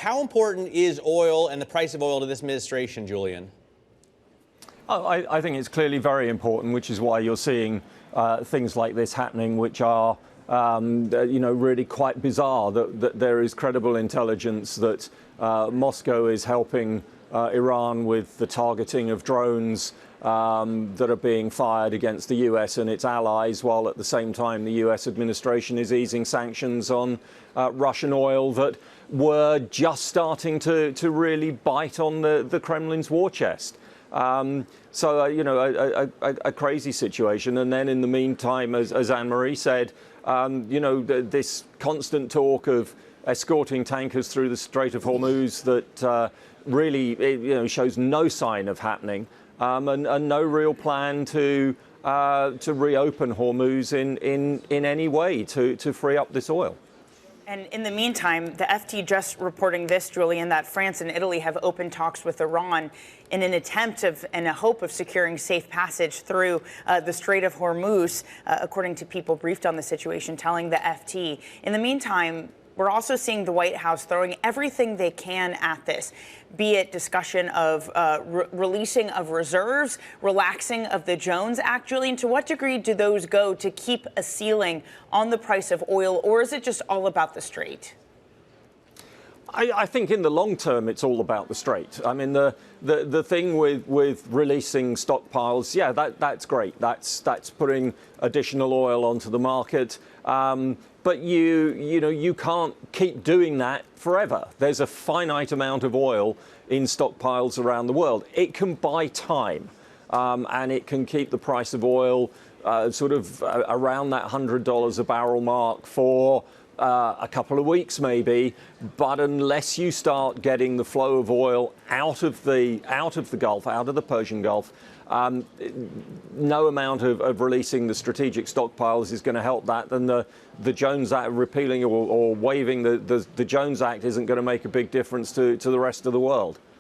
How important is oil and the price of oil to this administration, Julian? Oh, I think it's clearly very important, which is why you're seeing things like this happening, which are, really quite bizarre. That there is credible intelligence that Moscow is helping Iran with the targeting of drones that are being fired against the US and its allies, while at the same time the US administration is easing sanctions on Russian oil that were just starting to really bite on the Kremlin's war chest. A crazy situation. And then in the meantime, as Anne-Marie said, this constant talk of escorting tankers through the Strait of Hormuz that really shows no sign of happening, and no real plan to reopen Hormuz in any way to free up this oil. And in the meantime, the FT just reporting this, Julian, that France and Italy have opened talks with Iran in an attempt and a hope of securing safe passage through the Strait of Hormuz, according to people briefed on the situation, telling the FT. In the meantime, we're also seeing the White House throwing everything they can at this, be it discussion of releasing of reserves, relaxing of the Jones Act. Julian, to what degree do those go to keep a ceiling on the price of oil, or is it just all about the Strait? I think in the long term, it's all about the Strait. I mean, the thing with releasing stockpiles, yeah, that's great. That's putting additional oil onto the market. But you can't keep doing that forever. There's a finite amount of oil in stockpiles around the world. It can buy time, and it can keep the price of oil around that $100 a barrel mark for a couple of weeks maybe, but unless you start getting the flow of oil out of the Gulf, out of the Persian Gulf, no amount of releasing the strategic stockpiles is going to help that. And the Jones Act, repealing or waiving the Jones Act, isn't going to make a big difference to the rest of the world.